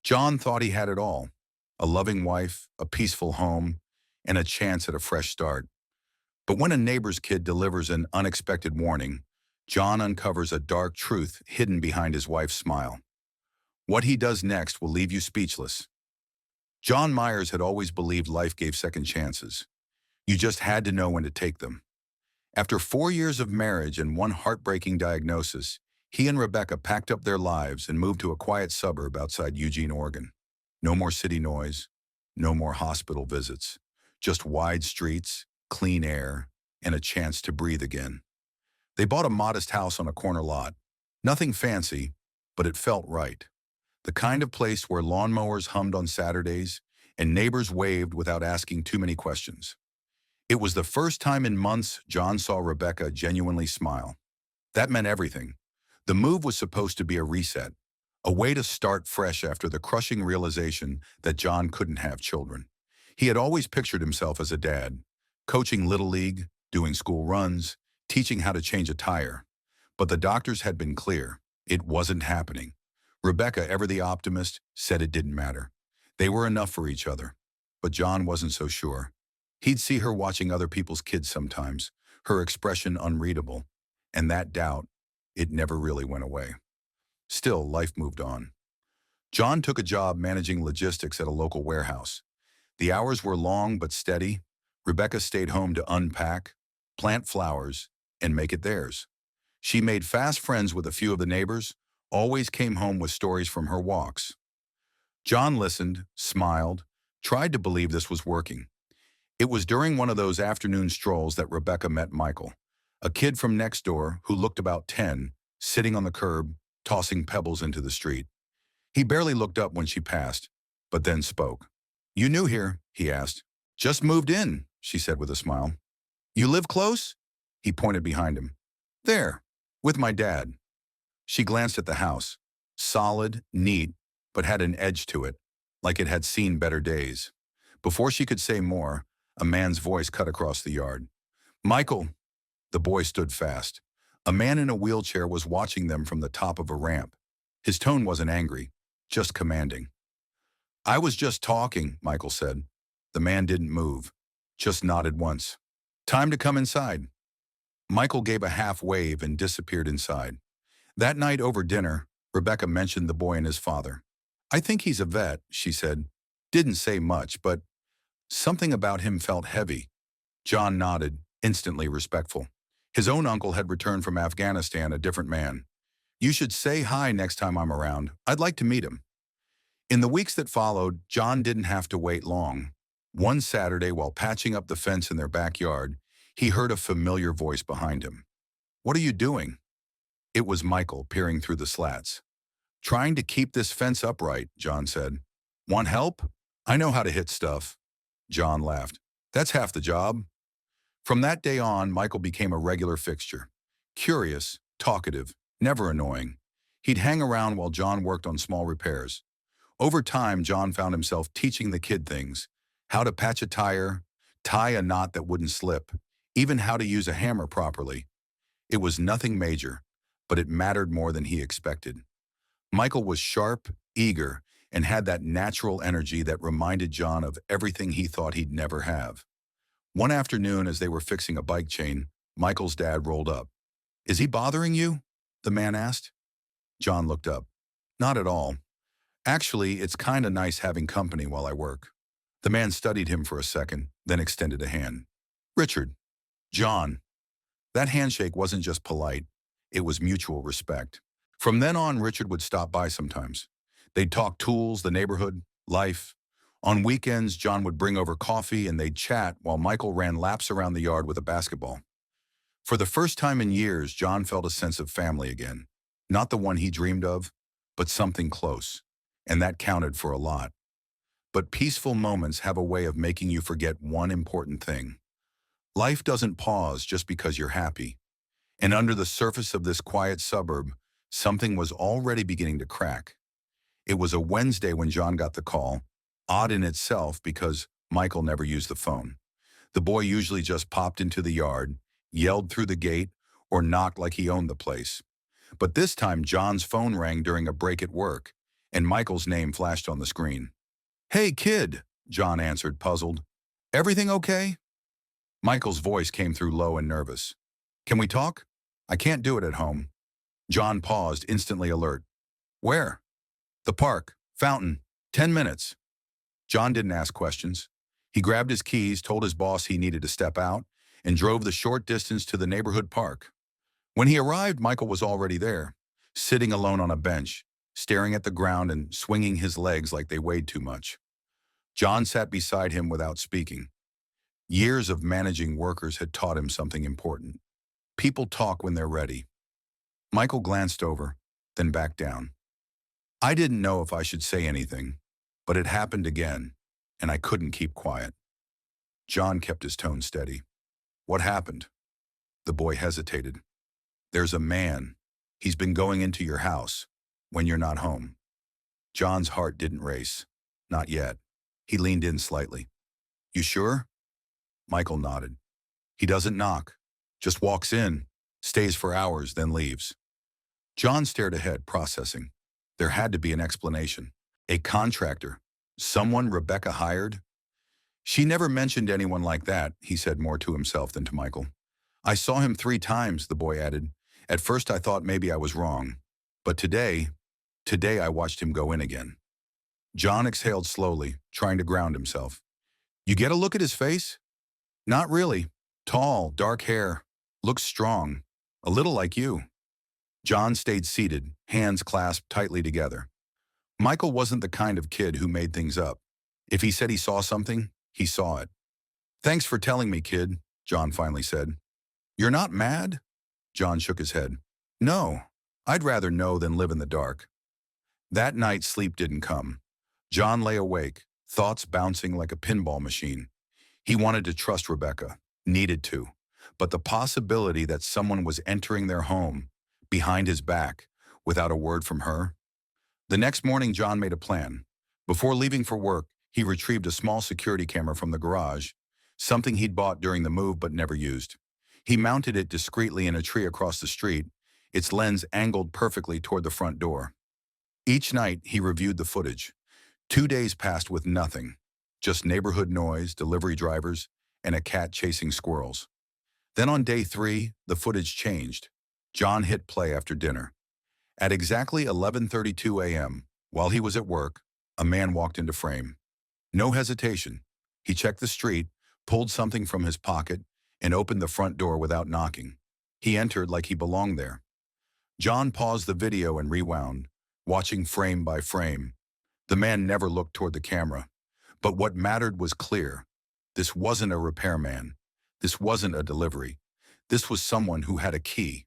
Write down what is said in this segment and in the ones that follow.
John thought he had it all: a loving wife, a peaceful home, and a chance at a fresh start. But when a neighbor's kid delivers an unexpected warning, John uncovers a dark truth hidden behind his wife's smile. What he does next will leave you speechless. John Myers had always believed life gave second chances. You just had to know when to take them. After 4 years of marriage and one heartbreaking diagnosis, he and Rebecca packed up their lives and moved to a quiet suburb outside Eugene, Oregon. No more city noise, no more hospital visits, just wide streets, clean air, and a chance to breathe again. They bought a modest house on a corner lot. Nothing fancy, but it felt right. The kind of place where lawnmowers hummed on Saturdays and neighbors waved without asking too many questions. It was the first time in months John saw Rebecca genuinely smile. That meant everything. The move was supposed to be a reset, a way to start fresh after the crushing realization that John couldn't have children. He had always pictured himself as a dad, coaching Little League, doing school runs, teaching how to change a tire. But the doctors had been clear: it wasn't happening. Rebecca, ever the optimist, said it didn't matter. They were enough for each other. But John wasn't so sure. He'd see her watching other people's kids sometimes, her expression unreadable, and that doubt, it never really went away. Still, life moved on. John took a job managing logistics at a local warehouse. The hours were long but steady. Rebecca stayed home to unpack, plant flowers, and make it theirs. She made fast friends with a few of the neighbors, always came home with stories from her walks. John listened, smiled, tried to believe this was working. It was during one of those afternoon strolls that Rebecca met Michael, a kid from next door who looked about 10, sitting on the curb, tossing pebbles into the street. He barely looked up when she passed, but then spoke. "You new here?" he asked. "Just moved in," she said with a smile. "You live close?" He pointed behind him. "There, with my dad." She glanced at the house. Solid, neat, but had an edge to it, like it had seen better days. Before she could say more, a man's voice cut across the yard. "Michael!" The boy stood fast. A man in a wheelchair was watching them from the top of a ramp. His tone wasn't angry, just commanding. "I was just talking," Michael said. The man didn't move, just nodded once. "Time to come inside." Michael gave a half wave and disappeared inside. That night over dinner, Rebecca mentioned the boy and his father. "I think he's a vet," she said. Didn't say much, but something about him felt heavy. John nodded, instantly respectful. His own uncle had returned from Afghanistan, a different man. "You should say hi next time I'm around. I'd like to meet him." In the weeks that followed, John didn't have to wait long. One Saturday, while patching up the fence in their backyard, he heard a familiar voice behind him. "What are you doing?" It was Michael, peering through the slats. "Trying to keep this fence upright," John said. "Want help? I know how to hit stuff." John laughed. "That's half the job." From that day on, Michael became a regular fixture. Curious, talkative, never annoying. He'd hang around while John worked on small repairs. Over time, John found himself teaching the kid things: how to patch a tire, tie a knot that wouldn't slip, even how to use a hammer properly. It was nothing major, but it mattered more than he expected. Michael was sharp, eager, and had that natural energy that reminded John of everything he thought he'd never have. One afternoon, as they were fixing a bike chain, Michael's dad rolled up. "Is he bothering you?" the man asked. John looked up. "Not at all. Actually, it's kinda nice having company while I work." The man studied him for a second, then extended a hand. "Richard." "John." That handshake wasn't just polite, it was mutual respect. From then on, Richard would stop by sometimes. They'd talk tools, the neighborhood, life. On weekends, John would bring over coffee and they'd chat while Michael ran laps around the yard with a basketball. For the first time in years, John felt a sense of family again. Not the one he dreamed of, but something close. And that counted for a lot. But peaceful moments have a way of making you forget one important thing. Life doesn't pause just because you're happy. And under the surface of this quiet suburb, something was already beginning to crack. It was a Wednesday when John got the call, odd in itself because Michael never used the phone. The boy usually just popped into the yard, yelled through the gate, or knocked like he owned the place. But this time, John's phone rang during a break at work, and Michael's name flashed on the screen. "Hey, kid," John answered, puzzled. "Everything okay?" Michael's voice came through low and nervous. "Can we talk? I can't do it at home." John paused, instantly alert. "Where?" "The park. Fountain. 10 minutes." John didn't ask questions. He grabbed his keys, told his boss he needed to step out, and drove the short distance to the neighborhood park. When he arrived, Michael was already there, sitting alone on a bench, staring at the ground and swinging his legs like they weighed too much. John sat beside him without speaking. Years of managing workers had taught him something important. People talk when they're ready. Michael glanced over, then back down. "I didn't know if I should say anything, but it happened again, and I couldn't keep quiet." John kept his tone steady. "What happened?" The boy hesitated. "There's a man. He's been going into your house when you're not home." John's heart didn't race. Not yet. He leaned in slightly. "You sure?" Michael nodded. "He doesn't knock. Just walks in, stays for hours, then leaves." John stared ahead, processing. There had to be an explanation. A contractor. Someone Rebecca hired? "She never mentioned anyone like that," he said, more to himself than to Michael. "I saw him 3 times, the boy added. "At first I thought maybe I was wrong. But today I watched him go in again." John exhaled slowly, trying to ground himself. "You get a look at his face?" "Not really. Tall, dark hair. Looks strong. A little like you." John stayed seated, hands clasped tightly together. Michael wasn't the kind of kid who made things up. If he said he saw something, he saw it. "Thanks for telling me, kid," John finally said. "You're not mad?" John shook his head. "No, I'd rather know than live in the dark." That night, sleep didn't come. John lay awake, thoughts bouncing like a pinball machine. He wanted to trust Rebecca, needed to, but the possibility that someone was entering their home, behind his back, without a word from her. The next morning, John made a plan. Before leaving for work, he retrieved a small security camera from the garage, something he'd bought during the move but never used. He mounted it discreetly in a tree across the street, its lens angled perfectly toward the front door. Each night, he reviewed the footage. 2 days passed with nothing, just neighborhood noise, delivery drivers, and a cat chasing squirrels. Then on day 3, the footage changed. John hit play after dinner. At exactly 11:32 a.m., while he was at work, a man walked into frame. No hesitation. He checked the street, pulled something from his pocket, and opened the front door without knocking. He entered like he belonged there. John paused the video and rewound, watching frame by frame. The man never looked toward the camera. But what mattered was clear. This wasn't a repairman. This wasn't a delivery. This was someone who had a key.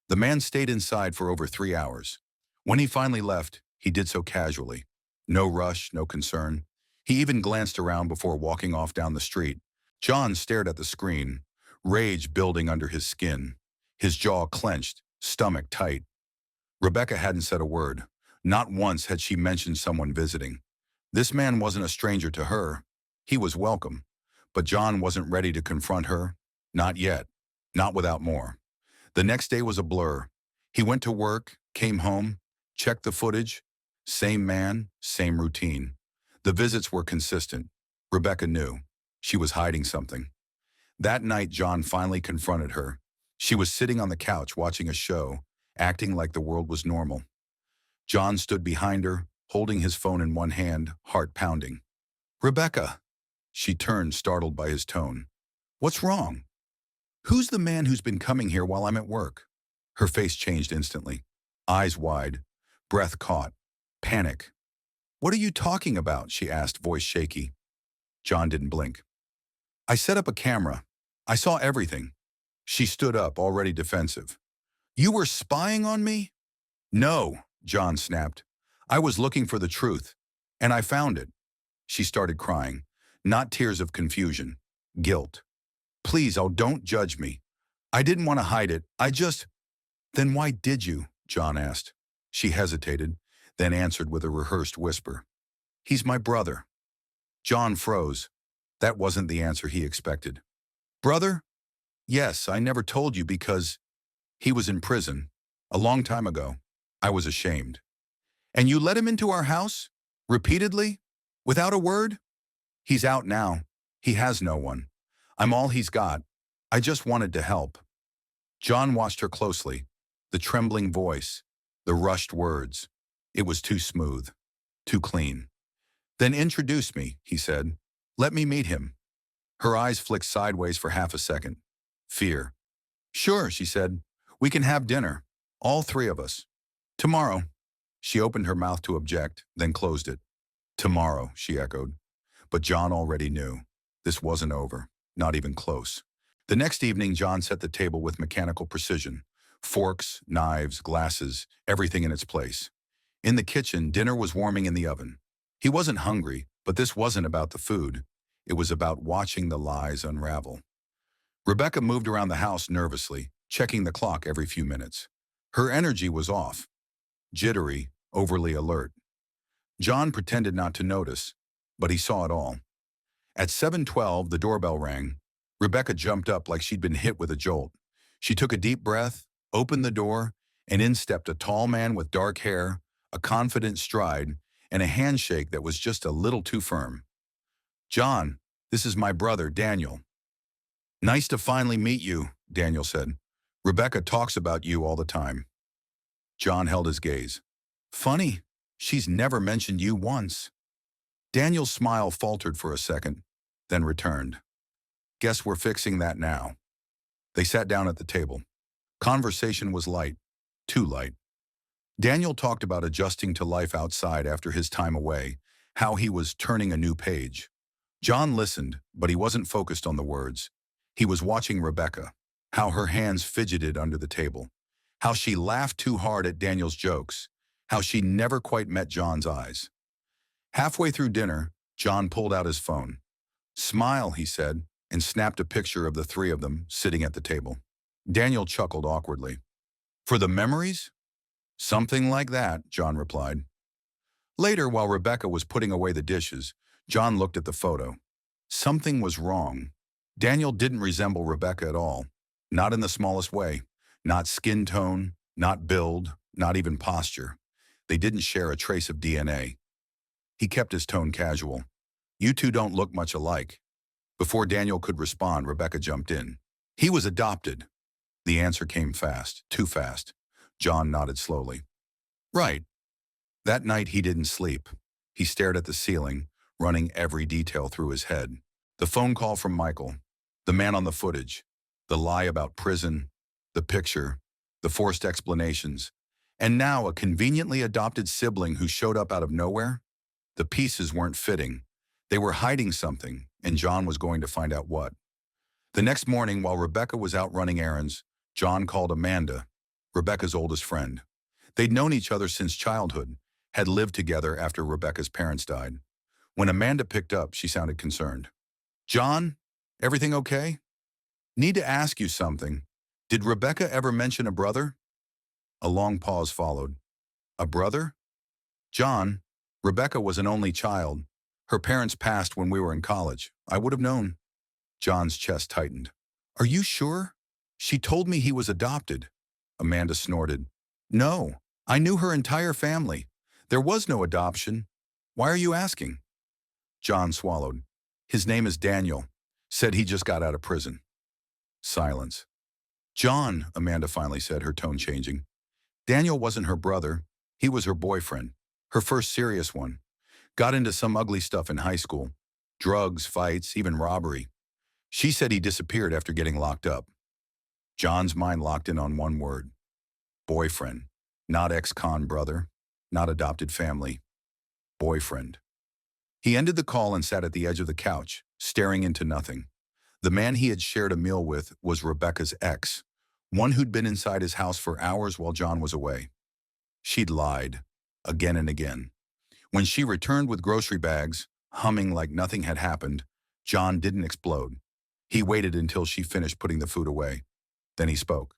The man stayed inside for over 3 hours. When he finally left, he did so casually. No rush, no concern. He even glanced around before walking off down the street. John stared at the screen, rage building under his skin. His jaw clenched, stomach tight. Rebecca hadn't said a word. Not once had she mentioned someone visiting. This man wasn't a stranger to her. He was welcome. But John wasn't ready to confront her. Not yet. Not without more. The next day was a blur. He went to work, came home, checked the footage. Same man, same routine. The visits were consistent. Rebecca knew. She was hiding something. That night, John finally confronted her. She was sitting on the couch watching a show, acting like the world was normal. John stood behind her, holding his phone in one hand, heart pounding. "Rebecca." She turned, startled by his tone. "What's wrong?" "Who's the man who's been coming here while I'm at work?" Her face changed instantly. Eyes wide, breath caught, panic. "What are you talking about?" she asked, voice shaky. John didn't blink. "I set up a camera. I saw everything." She stood up, already defensive. "You were spying on me?" "No," John snapped. "I was looking for the truth, and I found it." She started crying, not tears of confusion, guilt. "Please, oh, don't judge me. I didn't want to hide it. I just—" "Then why did you?" John asked. She hesitated, then answered with a rehearsed whisper. "He's my brother." John froze. That wasn't the answer he expected. "Brother? Yes, I never told you because he was in prison. A long time ago. I was ashamed." And you let him into our house? Repeatedly? Without a word? He's out now. He has no one. I'm all he's got. I just wanted to help. John watched her closely. The trembling voice, the rushed words. It was too smooth, too clean. Then introduce me, he said. Let me meet him. Her eyes flicked sideways for half a second. Fear. Sure, she said. We can have dinner. All three of us. Tomorrow. She opened her mouth to object, then closed it. Tomorrow, she echoed. But John already knew. This wasn't over. Not even close. The next evening, John set the table with mechanical precision. Forks, knives, glasses, everything in its place. In the kitchen, dinner was warming in the oven. He wasn't hungry, but this wasn't about the food. It was about watching the lies unravel. Rebecca moved around the house nervously, checking the clock every few minutes. Her energy was off. Jittery, overly alert. John pretended not to notice, but he saw it all. At 7:12, the doorbell rang. Rebecca jumped up like she'd been hit with a jolt. She took a deep breath, opened the door, and in stepped a tall man with dark hair, a confident stride, and a handshake that was just a little too firm. John, this is my brother, Daniel. Nice to finally meet you, Daniel said. Rebecca talks about you all the time. John held his gaze. Funny, she's never mentioned you once. Daniel's smile faltered for a second, then returned. Guess we're fixing that now. They sat down at the table. Conversation was light, too light. Daniel talked about adjusting to life outside after his time away, how he was turning a new page. John listened, but he wasn't focused on the words. He was watching Rebecca, how her hands fidgeted under the table, how she laughed too hard at Daniel's jokes, how she never quite met John's eyes. Halfway through dinner, John pulled out his phone. Smile, he said, and snapped a picture of the three of them sitting at the table. Daniel chuckled awkwardly. For the memories? Something like that, John replied. Later, while Rebecca was putting away the dishes, John looked at the photo. Something was wrong. Daniel didn't resemble Rebecca at all. Not in the smallest way. Not skin tone, not build, not even posture. They didn't share a trace of DNA. He kept his tone casual. You two don't look much alike. Before Daniel could respond, Rebecca jumped in. He was adopted. The answer came fast, too fast. John nodded slowly. Right. That night he didn't sleep. He stared at the ceiling, running every detail through his head. The phone call from Michael, the man on the footage, the lie about prison, the picture, the forced explanations, and now a conveniently adopted sibling who showed up out of nowhere. The pieces weren't fitting. They were hiding something, and John was going to find out what. The next morning, while Rebecca was out running errands, John called Amanda, Rebecca's oldest friend. They'd known each other since childhood, had lived together after Rebecca's parents died. When Amanda picked up, she sounded concerned. John, everything okay? Need to ask you something. Did Rebecca ever mention a brother? A long pause followed. A brother? John, Rebecca was an only child. Her parents passed when we were in college. I would have known. John's chest tightened. Are you sure? She told me he was adopted. Amanda snorted. No, I knew her entire family. There was no adoption. Why are you asking? John swallowed. His name is Daniel. Said he just got out of prison. Silence. John, Amanda finally said, her tone changing. Daniel wasn't her brother. He was her boyfriend. Her first serious one. Got into some ugly stuff in high school. Drugs, fights, even robbery. She said he disappeared after getting locked up. John's mind locked in on one word. Boyfriend. Not ex-con brother. Not adopted family. Boyfriend. He ended the call and sat at the edge of the couch, staring into nothing. The man he had shared a meal with was Rebecca's ex, one who'd been inside his house for hours while John was away. She'd lied, again and again. When she returned with grocery bags, humming like nothing had happened, John didn't explode. He waited until she finished putting the food away. Then he spoke.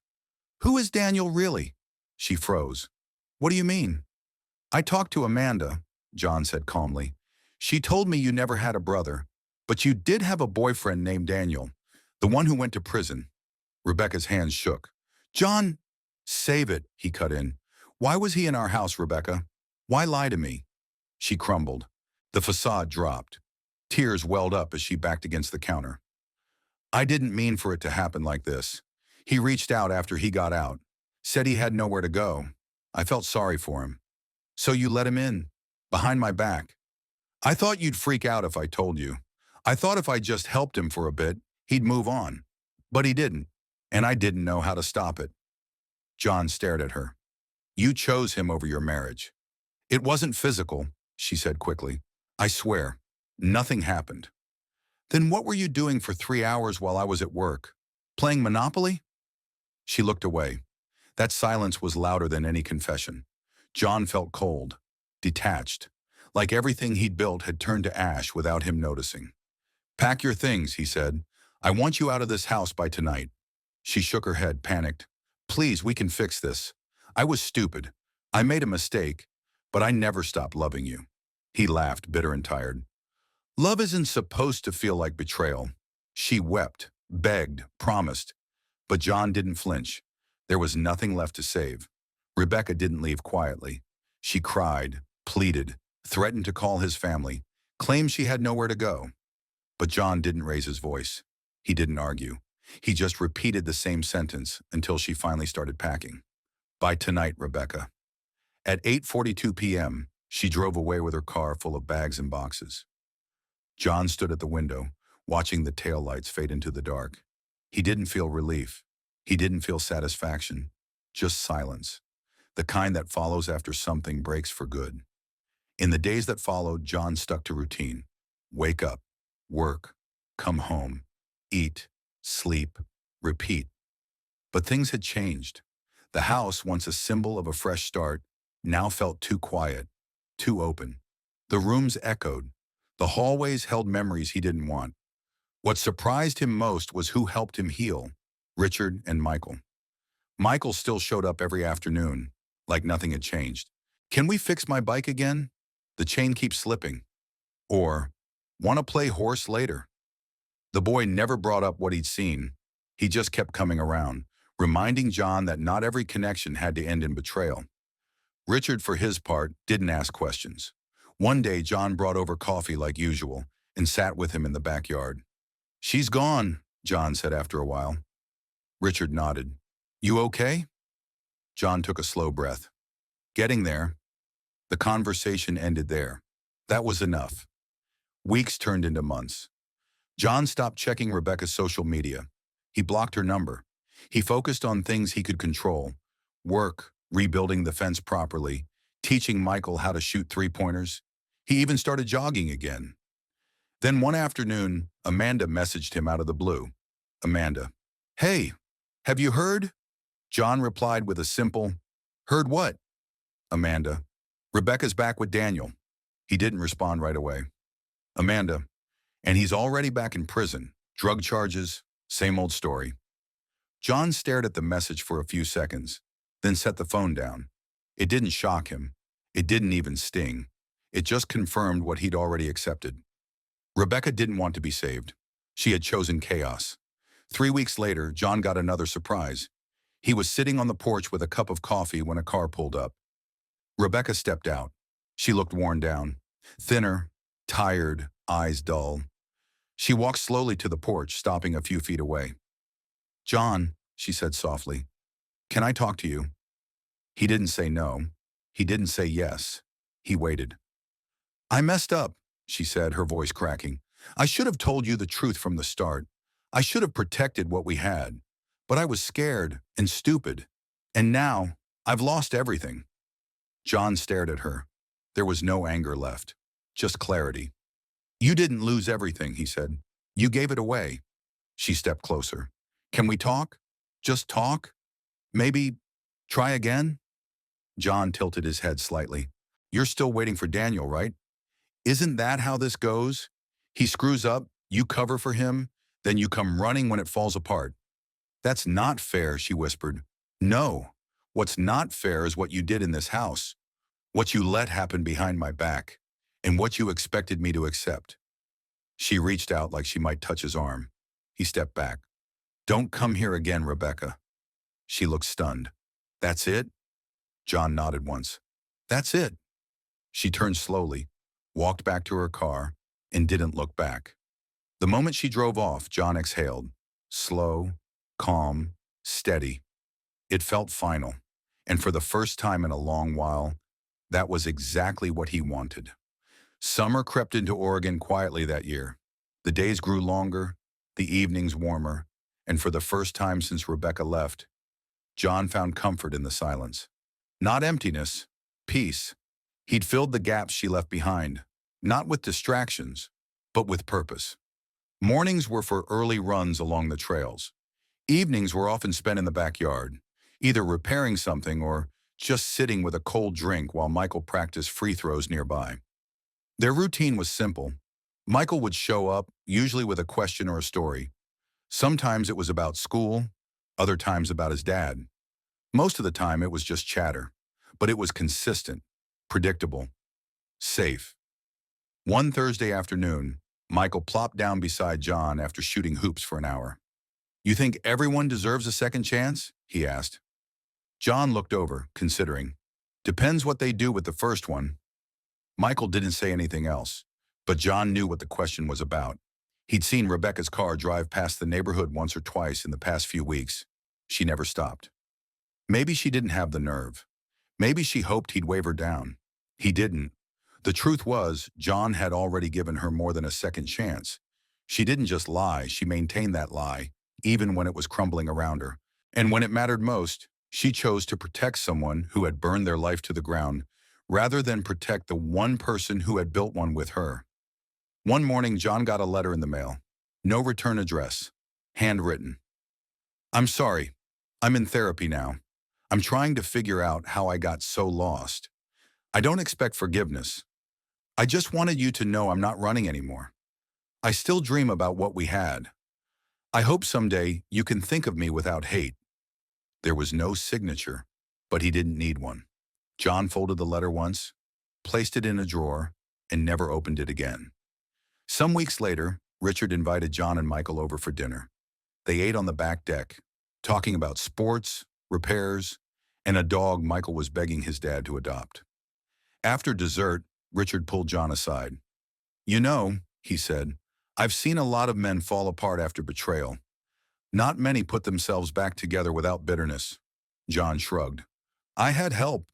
Who is Daniel really? She froze. What do you mean? I talked to Amanda, John said calmly. She told me you never had a brother, but you did have a boyfriend named Daniel, the one who went to prison. Rebecca's hands shook. John, save it, he cut in. Why was he in our house, Rebecca? Why lie to me? She crumbled. The facade dropped. Tears welled up as she backed against the counter. I didn't mean for it to happen like this. He reached out after he got out. Said he had nowhere to go. I felt sorry for him. So you let him in? Behind my back. I thought you'd freak out if I told you. I thought if I just helped him for a bit, he'd move on. But he didn't. And I didn't know how to stop it. John stared at her. You chose him over your marriage. It wasn't physical, she said quickly. I swear, nothing happened. Then what were you doing for 3 hours while I was at work? Playing Monopoly? She looked away. That silence was louder than any confession. John felt cold, detached, like everything he'd built had turned to ash without him noticing. Pack your things, he said. I want you out of this house by tonight. She shook her head, panicked. Please, we can fix this. I was stupid. I made a mistake, but I never stopped loving you. He laughed, bitter and tired. Love isn't supposed to feel like betrayal. She wept, begged, promised. But John didn't flinch. There was nothing left to save. Rebecca didn't leave quietly. She cried, pleaded, threatened to call his family, claimed she had nowhere to go. But John didn't raise his voice. He didn't argue. He just repeated the same sentence until she finally started packing. By tonight, Rebecca. At 8:42 p.m., she drove away with her car full of bags and boxes. John stood at the window, watching the taillights fade into the dark. He didn't feel relief. He didn't feel satisfaction. Just silence. The kind that follows after something breaks for good. In the days that followed, John stuck to routine. Wake up, work, come home, eat, sleep, repeat. But things had changed. The house, once a symbol of a fresh start, now felt too quiet, too open. The rooms echoed. The hallways held memories he didn't want. What surprised him most was who helped him heal, Richard and Michael. Michael still showed up every afternoon, like nothing had changed. Can we fix my bike again? The chain keeps slipping. Or, want to play horse later? The boy never brought up what he'd seen. He just kept coming around, reminding John that not every connection had to end in betrayal. Richard, for his part, didn't ask questions. One day, John brought over coffee like usual and sat with him in the backyard. She's gone, John said after a while. Richard nodded. You okay? John took a slow breath. Getting there. The conversation ended there. That was enough. Weeks turned into months. John stopped checking Rebecca's social media. He blocked her number. He focused on things he could control. Work, rebuilding the fence properly, teaching Michael how to shoot three-pointers. He even started jogging again. Then one afternoon, Amanda messaged him out of the blue. Amanda. Hey, have you heard? John replied with a simple, heard what? Amanda. Rebecca's back with Daniel. He didn't respond right away. Amanda. And he's already back in prison. Drug charges, same old story. John stared at the message for a few seconds, then set the phone down. It didn't shock him. It didn't even sting. It just confirmed what he'd already accepted. Rebecca didn't want to be saved. She had chosen chaos. 3 weeks later, John got another surprise. He was sitting on the porch with a cup of coffee when a car pulled up. Rebecca stepped out. She looked worn down, thinner, tired, eyes dull. She walked slowly to the porch, stopping a few feet away. John, she said softly, can I talk to you? He didn't say no. He didn't say yes. He waited. I messed up, she said, her voice cracking. I should have told you the truth from the start. I should have protected what we had. But I was scared and stupid. And now, I've lost everything. John stared at her. There was no anger left, just clarity. You didn't lose everything, he said. You gave it away. She stepped closer. Can we talk? Just talk? Maybe try again? John tilted his head slightly. You're still waiting for Daniel, right? Isn't that how this goes? He screws up, you cover for him, then you come running when it falls apart. That's not fair, she whispered. No, what's not fair is what you did in this house, what you let happen behind my back, and what you expected me to accept. She reached out like she might touch his arm. He stepped back. Don't come here again, Rebecca. She looked stunned. That's it? John nodded once. That's it. She turned slowly, walked back to her car, and didn't look back. The moment she drove off, John exhaled. Slow, calm, steady. It felt final. And for the first time in a long while, that was exactly what he wanted. Summer crept into Oregon quietly that year. The days grew longer, the evenings warmer, and for the first time since Rebecca left, John found comfort in the silence. Not emptiness, peace. He'd filled the gaps she left behind, not with distractions, but with purpose. Mornings were for early runs along the trails. Evenings were often spent in the backyard, either repairing something or just sitting with a cold drink while Michael practiced free throws nearby. Their routine was simple. Michael would show up, usually with a question or a story. Sometimes it was about school, other times about his dad. Most of the time it was just chatter, but it was consistent, predictable, safe. One Thursday afternoon, Michael plopped down beside John after shooting hoops for an hour. "You think everyone deserves a second chance?" he asked. John looked over, considering. "Depends what they do with the first one." Michael didn't say anything else, but John knew what the question was about. He'd seen Rebecca's car drive past the neighborhood once or twice in the past few weeks. She never stopped. Maybe she didn't have the nerve. Maybe she hoped he'd wave her down. He didn't. The truth was, John had already given her more than a second chance. She didn't just lie, she maintained that lie, even when it was crumbling around her. And when it mattered most, she chose to protect someone who had burned their life to the ground, rather than protect the one person who had built one with her. One morning, John got a letter in the mail. No return address. Handwritten. "I'm sorry. I'm in therapy now. I'm trying to figure out how I got so lost. I don't expect forgiveness. I just wanted you to know I'm not running anymore. I still dream about what we had. I hope someday you can think of me without hate." There was no signature, but he didn't need one. John folded the letter once, placed it in a drawer, and never opened it again. Some weeks later, Richard invited John and Michael over for dinner. They ate on the back deck, talking about sports, repairs, and a dog Michael was begging his dad to adopt. After dessert, Richard pulled John aside. "You know," he said, "I've seen a lot of men fall apart after betrayal. Not many put themselves back together without bitterness." John shrugged. "I had help."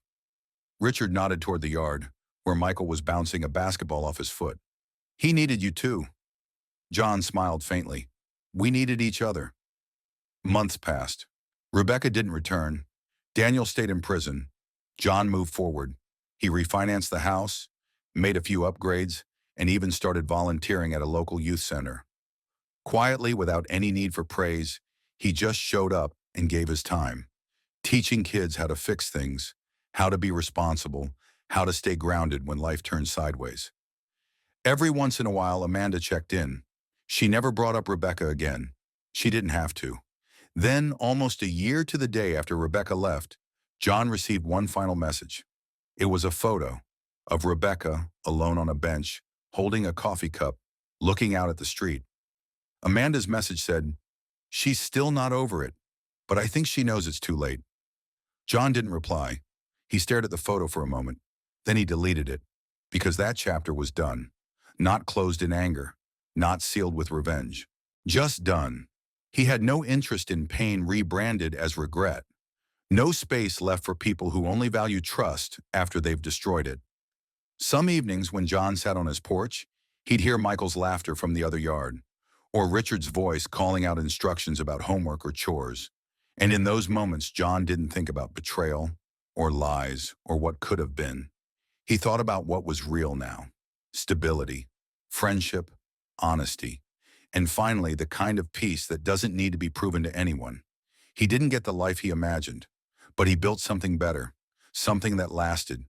Richard nodded toward the yard, where Michael was bouncing a basketball off his foot. "He needed you too." John smiled faintly. "We needed each other." Months passed. Rebecca didn't return. Daniel stayed in prison. John moved forward. He refinanced the house, made a few upgrades, and even started volunteering at a local youth center. Quietly, without any need for praise, he just showed up and gave his time, teaching kids how to fix things, how to be responsible, how to stay grounded when life turns sideways. Every once in a while, Amanda checked in. She never brought up Rebecca again. She didn't have to. Then, almost a year to the day after Rebecca left, John received one final message. It was a photo of Rebecca alone on a bench, holding a coffee cup, looking out at the street. Amanda's message said, "She's still not over it, but I think she knows it's too late." John didn't reply. He stared at the photo for a moment. Then he deleted it, because that chapter was done. Not closed in anger, not sealed with revenge. Just done. He had no interest in pain rebranded as regret. No space left for people who only value trust after they've destroyed it. Some evenings when John sat on his porch, he'd hear Michael's laughter from the other yard, or Richard's voice calling out instructions about homework or chores. And in those moments, John didn't think about betrayal, or lies, or what could have been. He thought about what was real now. Stability, friendship, honesty, and finally the kind of peace that doesn't need to be proven to anyone. He didn't get the life he imagined, but he built something better, something that lasted,